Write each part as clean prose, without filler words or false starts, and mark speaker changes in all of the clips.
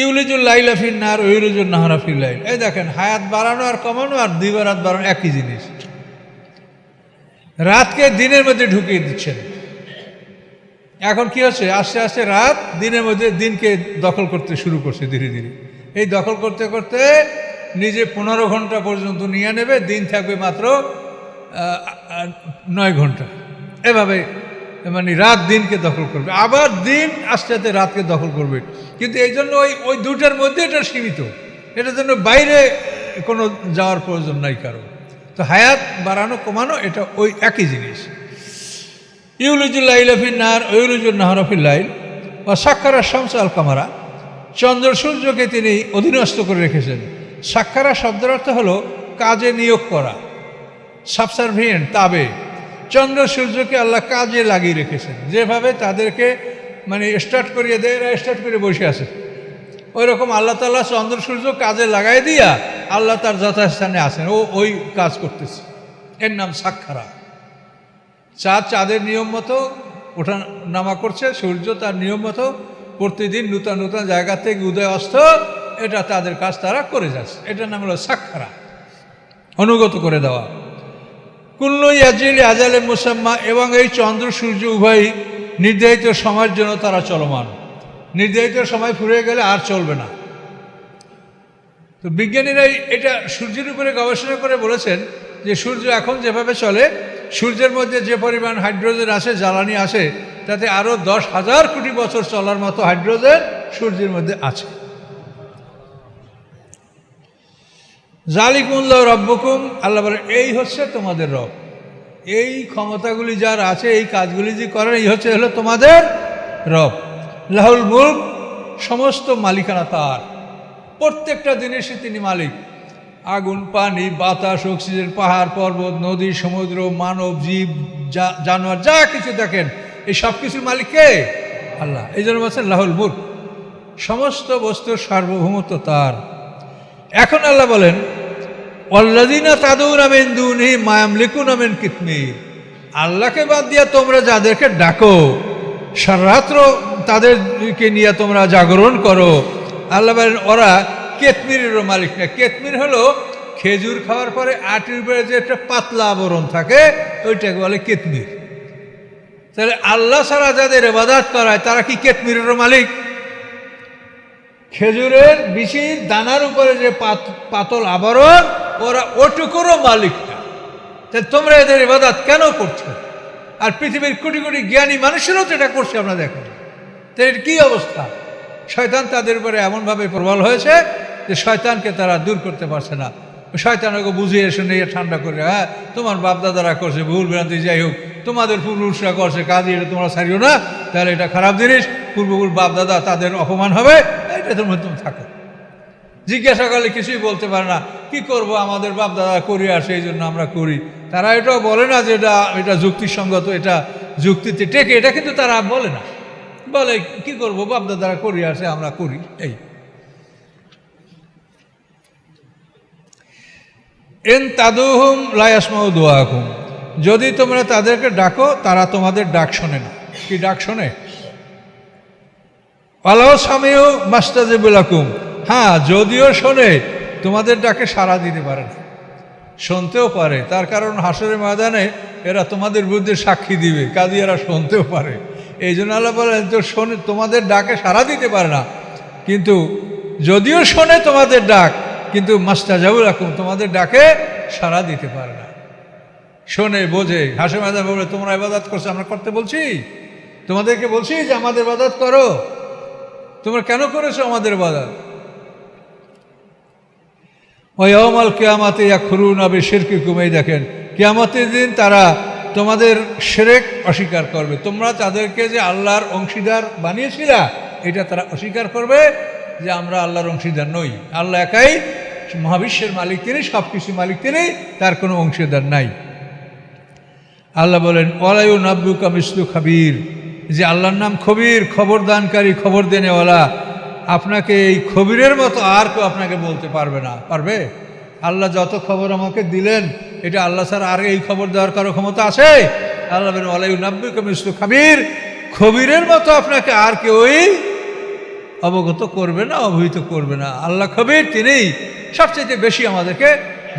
Speaker 1: ইউলিজুল লাইলা ফিন Nahar ইউলিজুল নাহারা feel লাইল। এই দেখেন, হায়াত বাড়ানো আর কমানো আর দিবারাত বাড়ানো একই জিনিস। রাতকে দিনের মধ্যে ঢুকিয়ে দিচ্ছেন। এখন কি হচ্ছে, আস্তে আস্তে রাত দিনের মধ্যে দিনকে দখল করতে শুরু করছে ধীরে ধীরে। এই দখল করতে করতে নিজে 15 ঘন্টা পর্যন্ত নিয়ে নেবে, দিন থাকবে মাত্র 9 ঘন্টা। এভাবে মানে রাত দিনকে দখল করবে, আবার দিন আস্তে আস্তে রাতকে দখল করবে। কিন্তু এই জন্য ওই দুটার মধ্যে এটা সীমিত, এটার জন্য বাইরে কোনো যাওয়ার প্রয়োজন নাই কারো। তো হায়াত বাড়ানো কমানো এটা ওই একই জিনিস। ইউলিজুল লাইলা ফিন নাহার ইউলিজুল নাহারা ফিল লাইল বা সাক্ষারা শামস আল কামারা, চন্দ্র সূর্যকে তিনি অধীনস্থ করে রেখেছেন। সাক্ষারা শব্দের অর্থ হলো কাজে নিয়োগ করা, সাবসার্ভিয়েন্ট, তাবে। চন্দ্র সূর্যকে আল্লাহ কাজে লাগিয়ে রেখেছেন। যেভাবে তাদেরকে মানে স্টার্ট করিয়ে দেয়, এরা স্টার্ট করে বসে আছে, ওই রকম আল্লাহ তাআলা চন্দ্র সূর্য কাজে লাগাই দিয়া আল্লাহ তার যথাস্থানে আছেন, ও ওই কাজ করতেছে। এর নাম সাক্ষারা। চাঁদের নিয়ম মতো ওঠা নামা করছে, সূর্য তার নিয়ম মতো প্রতিদিন নূতন নূতন জায়গা থেকে উদয় অস্ত, এটা তাদের কাজ তারা করে যাচ্ছে। এটার নাম হলো সাক্ষারা, অনুগত করে দেওয়া। কুল্লু ইয়াজিল আজালে মুসাম্মা, এবং এই চন্দ্র সূর্য উভয়ই নির্ধারিত সময়ের জন্য তারা চলমান। নির্ধারিত সময় ফুরিয়ে গেলে আর চলবে না। তো বিজ্ঞানীরাই এটা সূর্যের উপরে গবেষণা করে বলেছেন যে সূর্য এখন যেভাবে চলে, সূর্যের মধ্যে যে পরিমাণ হাইড্রোজেন আসে, জ্বালানি আসে, তাতে আরও 10,000 কোটি বছর চলার মতো হাইড্রোজেন সূর্যের মধ্যে আছে। জালিকুমুল্লাহু রাব্বুকুম, আল্লাহ বলেন এই হচ্ছে তোমাদের রব। এই ক্ষমতাগুলি যার আছে, এই কাজগুলি যে করেন, এই হলো তোমাদের রব। লাহুল মুলক, সমস্ত মালিকানা তার, প্রত্যেকটা জিনিসই তিনি মালিক। আগুন, পানি, বাতাস, অক্সিজেন, পাহাড়, পর্বত, নদী, সমুদ্র, মানব, জীব, জানোয়ার, যা কিছু দেখেন, এই সব কিছুর মালিক কে? আল্লাহ। এই জন্য বলছেন লাহুল মুলক, সমস্ত বস্তুর সার্বভৌমত্ব তার। এখন আল্লাহ বলেন ওয়াল্লাযিনা তাদউনা মিন দুনিহি মা ইয়ামলিকুনা মিন কিতমির, আল্লাহকে বাদ দিয়ে তোমরা যাদেরকে ডাকো, সারারাত্র তাদেরকে নিয়ে তোমরা জাগরণ করো, আল্লাহ বলেন ওরা কেতমিরেরও মালিক না। কেতমির হলো খেজুর খাওয়ার পরে আটির উপরে যে একটা পাতলা আবরণ থাকে, ওইটাকে বলে কেতমির। তাহলে আল্লাহ ছাড়া যাদের ইবাদত করায় তারা কি কেতমিরেরও মালিক? খেজুরের বিচির দানার উপরে যে পাতল আবরণ, ওরা ওটুকুরও মালিক না। তাহলে তোমরা এদের ইবাদত কেন করছো? আর পৃথিবীর কোটি কোটি জ্ঞানী মানুষেরও তো এটা করছে, আমরা দেখো। তো এর কী অবস্থা? শয়তান তাদের উপরে এমনভাবে প্রবল হয়েছে যে শয়তানকে তারা দূর করতে পারছে না। শয়তানকে বুঝিয়ে শুনে ঠান্ডা করে, হ্যাঁ তোমার বাপদাদারা করছে, ভুল ভ্রান্তি যাই হোক, তোমাদের পূর্বপুরুষরা করছে, কাজে এটা তোমরা ছাড়িও না, তাহলে এটা খারাপ জিনিস, পূর্বপুরুষ বাপদাদা তাদের অপমান হবে, এটা তোমার তুমি থাকো। জিজ্ঞাসা করলে কিছুই বলতে পারে না, কি করব, আমাদের বাপদাদা করে আসে এই জন্য আমরা করি। তারা এটাও বলে না যে এটা যুক্তিসঙ্গত, এটা যুক্তিতে টেকে, এটা কিন্তু তারা বলে না। বলে কি করবো, বাপদাদারা করি আসে আমরা করি। এই এন তাদুহুম লা ইয়াসমাউ দুআকুম, যদি তোমরা তাদেরকে ডাকো তারা তোমাদের ডাক শোনে না। কি ডাক শোনে? ওয়ালাউ সামিউ মাস্তাজিবু লাকুম, হ্যাঁ যদিও শোনে তোমাদের ডাকে সাড়া দিতে পারে না। শুনতেও পারে, তার কারণ হাসরের ময়দানে এরা তোমাদের বিরুদ্ধে সাক্ষী দিবে, কাজে এরা শুনতেও পারে। এই জন্য আল্লাহ বলেন তো শোনে, তোমাদের ডাকে সাড়া দিতে পারে না, কিন্তু যদিও শোনে তোমাদের ডাক, কিন্তু মাস্তাজাবু লাকুম, তোমাদের ডাকে সাড়া দিতে পারে না। শোনে, বোঝে, হাসরের ময়দানে বলে তোমরা ইবাদত করছো, আমরা করতে বলছি? তোমাদেরকে বলছি যে আমাদের ইবাদত করো, তোমরা কেন করেছো আমাদের ইবাদত? ওয়া ইয়াউমাল কিয়ামাতি ইয়াকফুরুনা বিশিরকিকুম, এই দেখেন কিয়ামতের দিন তারা তোমাদের শিরক অস্বীকার করবে। তোমরা তাদেরকে যে আল্লাহর অংশীদার বানিয়েছিলা, এটা তারা অস্বীকার করবে যে আমরা আল্লাহর অংশীদার নই। আল্লাহ একাই মহাবিশ্বের মালিক, তিনি সব কিছু মালিক, তিনি, তার কোনো অংশীদার নাই। আল্লাহ বলেন ওয়ালা ইউনাব্বিউকা মিসলু খাবীর, যে আল্লাহর নাম খবীর, খবরদানকারী, খবর দেনেওয়ালা। আপনাকে এই খবীরের মতো আর কেউ আপনাকে বলতে পারবে না। পারবে? আল্লাহ যত খবর আমাকে দিলেন, এটা আল্লাহ ছাড়া আর এই খবর দেওয়ার কারো ক্ষমতা আছে? আল্লাহ বলেন ওয়ালা ইউনাব্বিউকা মিসলু খাবীর, খবীরের মতো আপনাকে আর কেউই অবগত করবে না, অবহিত করবে না। আল্লাহ খবীর, তিনিই সবচেয়ে বেশি আমাদেরকে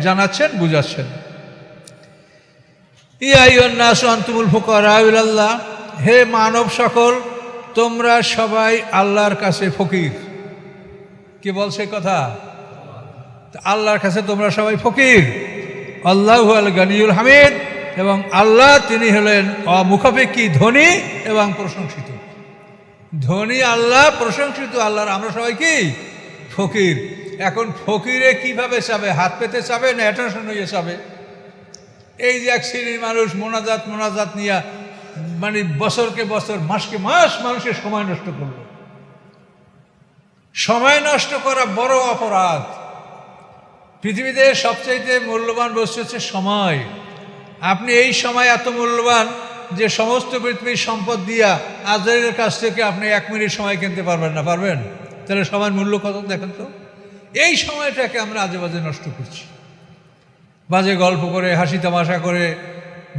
Speaker 1: জানাচ্ছেন, বুঝাচ্ছেন। ইয়া আইয়ুহান নাসু আনতুমুল ফুকারা ইলাল্লাহ, হে মানব সকল, তোমরা সবাই আল্লাহর কাছে ফকির। কি বলছে কথা? আল্লাহর কাছে তোমরা সবাই ফকির। আল্লাহু আল গানিয়ুল হামিদ, এবং আল্লাহ তিনি হলেন অমুখাপেক্ষী, ধনী এবং প্রশংসিত। ধনী আল্লাহ, প্রশংসিত আল্লাহর আমরা সবাই কি ফকির। এখন ফকিরে কিভাবে চাবে? হাত পেতে চাবে না অ্যাটেনশন হয়ে চাবে? এই যে এক শ্রেণীর মানুষ মোনাজাত নিয়ে মানে বছরকে বছর, মাসকে মাস মানুষের সময় নষ্ট করলো। সময় নষ্ট করা বড় অপরাধ। পৃথিবীতে সবচাইতে মূল্যবান বস্তু হচ্ছে সময়। আপনি এই সময় এত মূল্যবান যে সমস্ত পৃথিবীর সম্পদ দিয়া আজরাইলের কাছ থেকে আপনি 1 মিনিট সময় কিনতে পারবেন না। পারবেন? তাহলে সময়ের মূল্য কত দেখেন তো। এই সময়টাকে আমরা আজে বাজে নষ্ট করছি, বাজে গল্প করে, হাসি তামাশা করে,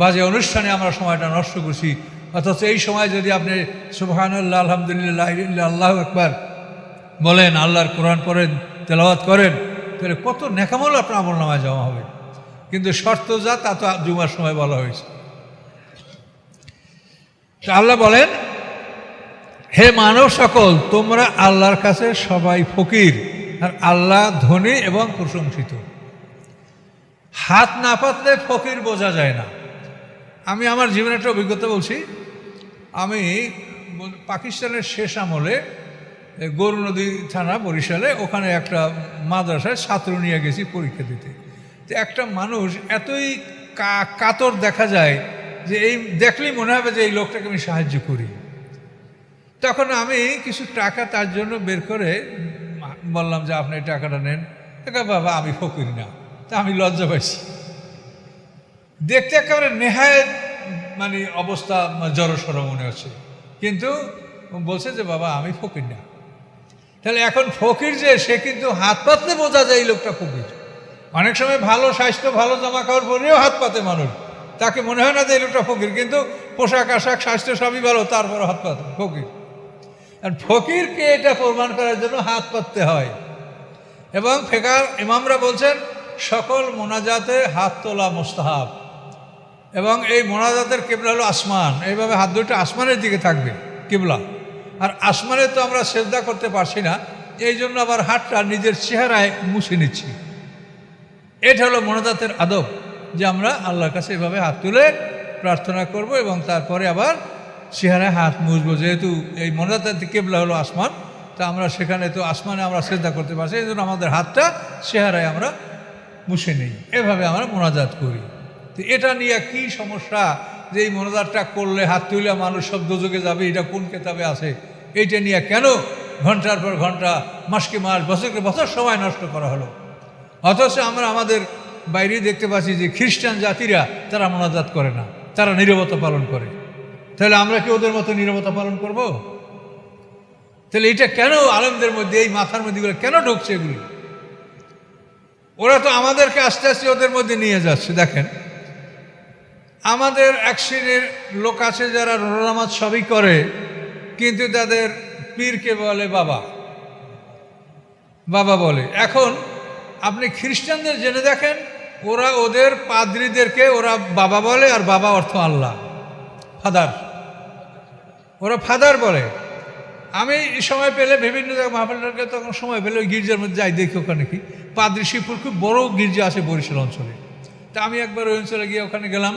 Speaker 1: বাজে অনুষ্ঠানে আমরা সময়টা নষ্ট করছি। অথচ এই সময় যদি আপনি সুবহানাল্লাহ, আলহামদুলিল্লাহ, আল্লাহু আকবার বলেন, আল্লাহর কোরআন পড়েন, তেলাওয়াত করেন, তাহলে কত নেকামল আপনার আমলনামায় জমা হবে। কিন্তু শর্ত যা, তা তো জুমার সময় বলা হয়েছে। তো আল্লাহ বলেন, হে মানব সকল, তোমরা আল্লাহর কাছে সবাই ফকির, আর আল্লাহ ধনী এবং প্রশংসিত। হাত না পাতলে ফকির বোঝা যায় না। আমি আমার জীবনের একটা অভিজ্ঞতা বলছি। আমি পাকিস্তানের শেষ আমলে গরু নদী থানা বরিশালে, ওখানে একটা মাদ্রাসায় ছাত্র নিয়ে গেছি পরীক্ষা দিতে। তো একটা মানুষ এতই কাতর দেখা যায় যে এই দেখলেই মনে হবে যে এই লোকটাকে আমি সাহায্য করি। তখন আমি কিছু টাকা তার জন্য বের করে বললাম যে আপনি এই টাকাটা নেন। বাবা আমি ফকির না। তা আমি লজ্জা পাইছি। দেখতে একেবারে নেহায়েত মানে অবস্থা জড়সড় মনে হচ্ছে, কিন্তু বলছে যে বাবা আমি ফকির না। তাহলে এখন ফকির যে, সে কিন্তু হাত পাতলে বোঝা যায় এই লোকটা ফকির। অনেক সময় ভালো স্বাস্থ্য, ভালো জামা কাপড় পরেও হাত পাতে মানুষ, তাকে মনে হয় না যে এই লোকটা ফকির, কিন্তু পোশাক আশাক স্বাস্থ্য সবই ভালো, তারপরে হাত পাতে ফকির। আর ফকিরকে এটা প্রমাণ করার জন্য হাত পাততে হয়। এবং ফিকাহ ইমামরা বলছেন সকল মোনাজাতে হাত তোলা মুস্তাহাব, এবং এই মোনাজাতের কিবলা হলো আসমান। এইভাবে হাত দুটো আসমানের দিকে থাকবে কিবলা। আর আসমানে তো আমরা সেজদা করতে পারছি না, এই জন্য আবার হাতটা নিজের চেহারায় মুছে নিচ্ছি। এটা হলো মোনাজাতের আদব, যে আমরা আল্লাহর কাছে এভাবে হাত তুলে প্রার্থনা করব এবং তারপরে আবার চেহারায় হাত মুছবো। যেহেতু এই মোনাজাতের কিবলা হলো আসমান, তা আমরা সেখানে তো আসমানে আমরা সেজদা করতে পারছি, এই জন্য আমাদের হাতটা চেহারায় আমরা মুছে নিই। এভাবে আমরা মোনাজাত করি। তো এটা নিয়ে কি সমস্যা যে এই মোনাজাতটা করলে হাত তুলে মানুষ সব দোজখে যাবে, এটা কোন কেতাবে আছে? এইটা নিয়ে কেন ঘন্টার পর ঘন্টা, মাসকে মাস, বছরকে বছর সময় নষ্ট করা হলো? অথচ আমরা আমাদের বাইরে দেখতে পাচ্ছি যে খ্রিস্টান জাতিরা তারা মোনাজাত করে না, তারা নীরবতা পালন করে। তাহলে আমরা কি ওদের মতো নীরবতা পালন করব? তাহলে এটা কেন আলেমদের মধ্যে, এই মাথার মধ্যে কেন ঢুকছে এগুলি? ওরা তো আমাদেরকে আস্তে আস্তে ওদের মধ্যে নিয়ে যাচ্ছে। দেখেন, আমাদের এক শ্রেণীর লোক আছে যারা রোজা নামাজ সবই করে, কিন্তু তাদের পীরকে বলে বাবা, বাবা বলে। এখন আপনি খ্রিস্টানদের জেনে দেখেন, ওরা ওদের পাদ্রীদেরকে ওরা বাবা বলে, আর বাবা অর্থ আল্লাহ, ফাদার। ওরা ফাদার বলে। আমি সময় পেলে বিভিন্ন জায়গায় মাহফিলকে তখন সময় পেলে ওই গির্জার মধ্যে যাই, দেখি ওখানে কি পাদ্রী শিবপুর খুব বড় গির্জা আছে বরিশাল অঞ্চলে। তা আমি একবার ওই অঞ্চলে গিয়ে ওখানে গেলাম।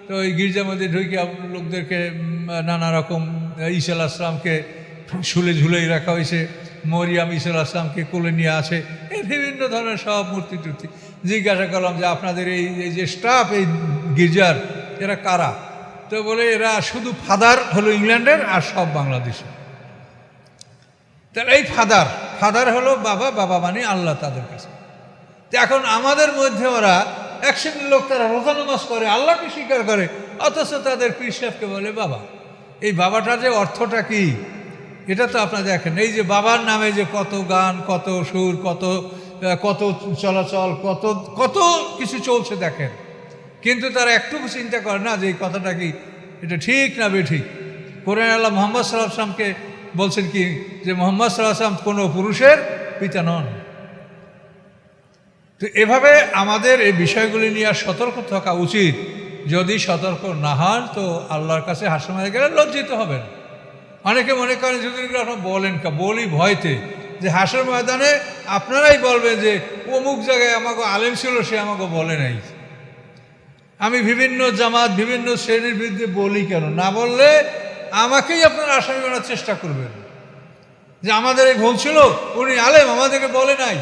Speaker 1: তো ওই গির্জার মধ্যে ঢুকে লোকদেরকে নানা রকম ঈসা আলাইহিস সালামকে শুলে ঝুলেই রাখা হয়েছে, মরিয়াম ঈসা আলাইহিস সালামকে কোলে নিয়ে আছে, এই বিভিন্ন ধরনের সব মূর্তি টুর্তি। জিজ্ঞাসা করলাম যে আপনাদের এই যে স্টাফ এই গির্জার, এরা কারা? তো বলে এরা শুধু ফাদার হলো ইংল্যান্ডের, আর সব বাংলাদেশে। তাহলে এই ফাদার হলো বাবা, বাবা মানে আল্লাহ তাদের কাছে। তো এখন আমাদের মধ্যে ওরা এক শ্রেণীর লোক, তারা রোজা নামাজ করে, আল্লাহকে স্বীকার করে, অথচ তাদের পীর সাহেবকে বলে বাবা। এই বাবাটার যে অর্থটা কি, এটা তো আপনারা দেখেন। এই যে বাবার নামে যে কত গান, কত সুর, কত কত চলাচল, কত কত কিছু চলছে দেখেন, কিন্তু তারা একটুকু চিন্তা করে না যে এই কথাটা কি, এটা ঠিক না বেঠিক। কোরআন আল্লাহ মুহাম্মদ সাল্লাল্লাহু আলাইহি ওয়াসাল্লামকে বলছেন কি যে মুহাম্মদ সাল্লাল্লাহু আলাইহি ওয়াসাল্লাম কোনো পুরুষের পিতা নন। তো এভাবে আমাদের এই বিষয়গুলি নিয়ে সতর্ক থাকা উচিত। যদি সতর্ক না হন তো আল্লাহর কাছে হাসর মারা গেলে লজ্জিত হবেন। অনেকে মনে করেন যদি আপনারা বলেন বলি ভয়তে যে হাসর ময়দানে আপনারাই বলবেন যে অমুক জায়গায় আমাকে আলেম ছিল, সে আমাকে বলে নাই। আমি বিভিন্ন জামাত বিভিন্ন শ্রেণীর বিরুদ্ধে বলি কেন? না বললে আমাকেই আপনারা আসামি করার চেষ্টা করবেন যে আমাদের এই ভুল ছিল, উনি আলেম আমাদেরকে বলে নাই,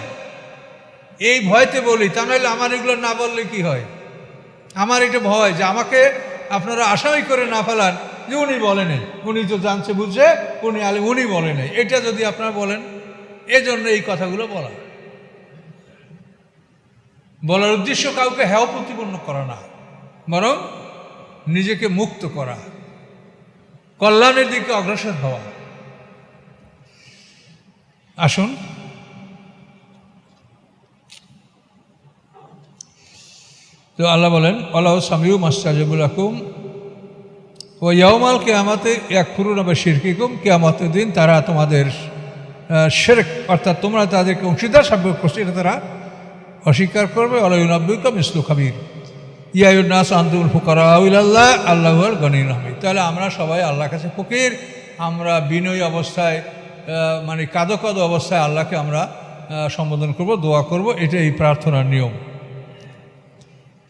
Speaker 1: এই ভয়তে বলি। তা নাহলে আমার এগুলো না বললে কি হয়? আমার এটা ভয় যে আমাকে আপনারা আসামি করে না ফেলান যে উনি বলে নাই, উনি তো জানছে বুঝছে, উনি আলেম, উনি বলে নাই, এটা যদি আপনারা বলেন। এজন্য এই কথাগুলো বলার উদ্দেশ্য কাউকে হেয় প্রতিপন্ন করা না, বরং নিজেকে মুক্ত করা, কল্যাণের দিকে অগ্রসর হওয়া। আসুন তো আল্লাহ বলেন আল্লাহ সামিউ মাস্তাজিবুল লাকুম ও ইয়াউমাল কিয়ামাতে ইয়াকফুরুনা বিশিরকিকুম, কিয়ামতের দিন তারা তোমাদের শিরক অর্থাৎ তোমরা তাদেরকে অংশীদার সাব্যস্ত করছো এটা তারা অস্বীকার করবে। আলা ইউনাব্বিউকা মিসলু খাবীর ইয়া আইয়ুন নাস আনতুমুল ফুকারাউ ইলাল্লাহ আল্লাহুল গনিয়্যুল হামিদ। তাহলে আমরা সবাই আল্লাহর কাছে ফকির, আমরা বিনয়ী অবস্থায় মানে কাঁদো কাঁদো অবস্থায় আল্লাহকে আমরা সম্বোধন করব, দোয়া করব, এটা এই প্রার্থনার নিয়ম।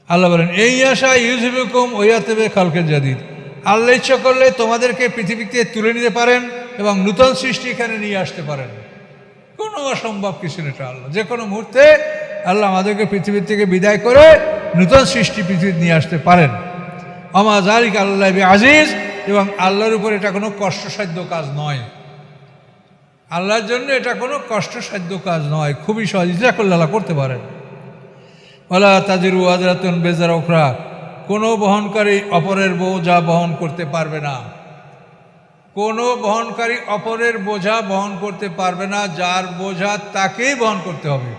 Speaker 1: আল্লাহ বলেন এই আশা ইউযিবুকুম ওয়ায়াতিবে খালকান জাদীদ, আল্লাহ ইচ্ছা করলে তোমাদেরকে পৃথিবীতে তুলে নিতে পারেন এবং নূতন সৃষ্টি এখানে নিয়ে আসতে পারেন। কোনো অসম্ভব কিছু এটা আল্লাহ যে কোনো মুহূর্তে আল্লাহ আমাদেরকে পৃথিবীর থেকে বিদায় করে নূতন সৃষ্টি পৃথিবীতে নিয়ে আসতে পারেন। আমা যালিকা আল্লাহ আজিজ, এবং আল্লাহর উপর এটা কোনো কষ্টসাধ্য কাজ নয়। আল্লাহর জন্য এটা কোনো কষ্টসাধ্য কাজ নয়, খুবই সহজ, ইচ্ছা করলে আল্লাহ করতে পারেন। ওয়ালা তাজিরু ওয়াজরাতুন বিজরা উখরা, কোনো বহনকারী অপরের বোঝা বহন করতে পারবে না। কোনো বহনকারী অপরের বোঝা বহন করতে পারবে না, যার বোঝা তাকেই বহন করতে হবে।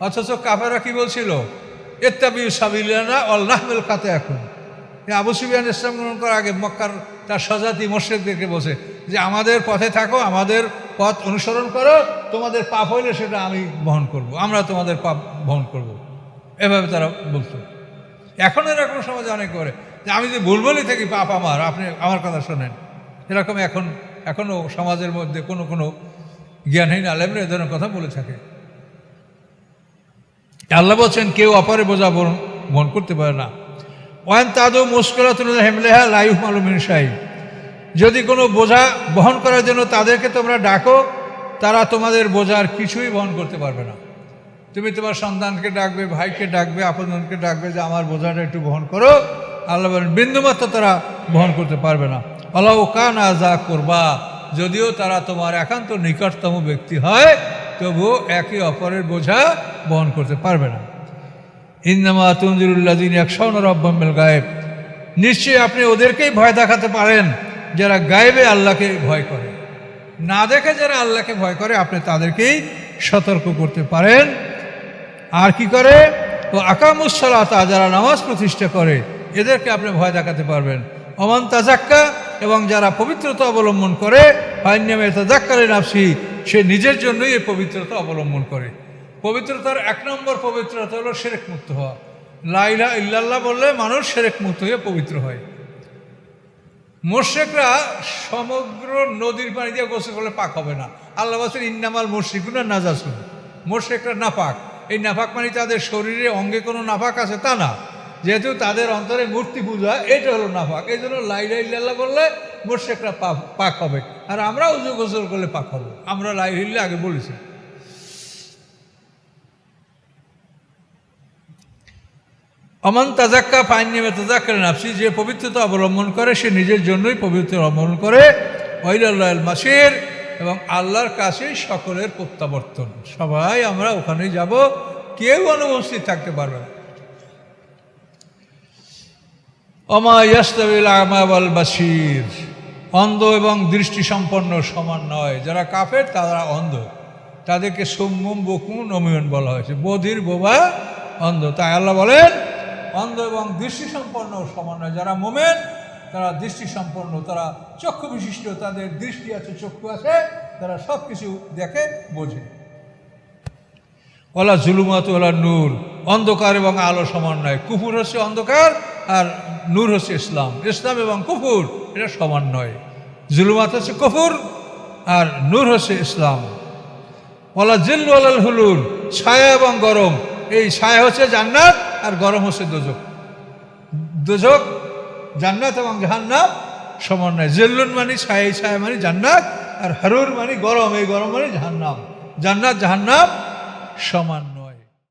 Speaker 1: অথচ কাফেররা কি বলছিল? ইত্তাবিউ সাবিলানা ওয়াল নাহমিল খাতায়াকুম। আবু সুফিয়ান ইসলাম গ্রহণ করার আগে মক্কার তার স্বজাতি মুশরিকদেরকে বসে যে আমাদের পথে থাকো, আমাদের পথ অনুসরণ করো, তোমাদের পাপ হইলে সেটা আমি বহন করব, আমরা তোমাদের পাপ বহন করব, এভাবে তারা বলতো। এখন এরকম সমাজে অনেক করে যে আমি যে ভুল বলি থাকি পাপ আমার, আপনি আমার কথা শোনেন, এরকম এখনও সমাজের মধ্যে কোনো কোনো জ্ঞানহীন আলেমরা এ ধরনের কথা বলে থাকে। আল্লাহ বলছেন কেউ অপরের বোঝা বহন করতে পারে না। ওয়ান তাদু মুশকিলাতুন হিমলাহা লা ইহমালু মিন শাই, যদি কোনো বোঝা বহন করার জন্য তাদেরকে তোমরা ডাকো, তারা তোমাদের বোঝার কিছুই বহন করতে পারবে না। তুমি তোমার সন্তানকে ডাকবে, ভাইকে ডাকবে, আপনজনকে ডাকবে যে আমার বোঝাটা একটু বহন করো, আল্লাহ বলেন বিন্দুমাত্র তারা বহন করতে পারবে না। আল্লাহ কানা যা করবা, যদিও তারা তোমার একান্ত নিকটতম ব্যক্তি হয়, তবুও একে অপরের বোঝা বহন করতে পারবে না। ইন্নামা তুনজিরুল্লাযিনা ইয়াখশাউনা রাব্বাহুম বিল গায়েব, নিশ্চয়ই আপনি ওদেরকেই ভয় দেখাতে পারেন যারা গায়েবে আল্লাহকে ভয় করে। না দেখে যারা আল্লাহকে ভয় করে আপনি তাদেরকেই সতর্ক করতে পারেন। আর কি করে? ও আকামুস সালাতা, যারা নামাজ প্রতিষ্ঠা করে এদেরকে আপনি ভয় দেখাতে পারবেন। ওমান তাজাক্কা, এবং যারা পবিত্রতা অবলম্বন করে, ফাইন্নামা তাজাক্কারে নাফসি, সে নিজের জন্যই এই পবিত্রতা অবলম্বন করে। পবিত্রতার এক নম্বর পবিত্রতা হলো শিরক মুক্ত হওয়া। লা ইলাহা ইল্লাল্লাহ বললে মানুষ শিরক মুক্ত হয়ে পবিত্র হয়। মুশরিকরা সমগ্র নদীর পানি দিয়ে গোসল করলে পাক হবে না। আল্লাহ বলেছেন ইন্নামাল মুশরিকুনা নাজাসুন, মুশরিকরা নাপাক। এই নাপাক মানে তাদের শরীরে অঙ্গে কোনো নাপাক আছে তা না, যেহেতু তাদের অন্তরে মূর্তি পূজা, এটা হলো নাপাক। এই জন্য লা ইলাহা ইল্লাল্লাহ বললে মুশরিকরা পাক হবে, আর আমরা উযু গোসল করলে পাক হবো। আমরা লা ইলাহা ইল্লাল্লাহ আগে বলেছি। অমান তাজাক্কা ফাইন্নামা তাজাক্কারে নাফসি, যে পবিত্রতা অবলম্বন করে সে নিজের জন্যই পবিত্রতা অবলম্বন করে। ওয়াইলাল্লাহিল মাসির, এবং আল্লাহর কাছেই সকলের প্রত্যাবর্তন। সবাই আমরা ওখানেই যাব, কেউ অনুপস্থিত থাকতে পারবে না। ওমা ইয়াস্তাবিল আমা ওয়াল বাসির, অন্ধ এবং দৃষ্টিসম্পন্ন সমান নয়। যারা কাফের তারা অন্ধ, তাদেরকে সুম্মুম বুকুম নমিয়ন বলা হয়েছে, বধির বোবা অন্ধ। তাই আল্লাহ বলেন অন্ধ এবং দৃষ্টিসম্পন্ন সমান নয়। যারা মুমিন তারা দৃষ্টি সম্পন্ন, তারা চক্ষু বিশিষ্ট, তাদের দৃষ্টি আছে, চক্ষু আছে, তারা সব কিছু দেখে, বোঝে। ওলা জুলুমাত ওলা নূর, অন্ধকার এবং আলো সমান নয়। কুফুর হচ্ছে অন্ধকার আর নূর হচ্ছে ইসলাম। ইসলাম এবং কুফুর এটা সমান নয়। জুলুমাত হচ্ছে কুফুর আর নূর হচ্ছে ইসলাম। ওলা জিল্লু আলাল হুলুর, ছায়া এবং গরম। এই ছায়া হচ্ছে জান্নাত আর গরম হচ্ছে দোজক। দোজক, জান্নাত এবং জাহান্নাম সমান নয়। জিল্লুন মানে ছায়া, ছায়া মানে জান্নাত, আর হারুর মানে গরম, এই গরম মানে জাহান্নাম। জান্নাত জাহান্নাম সমান।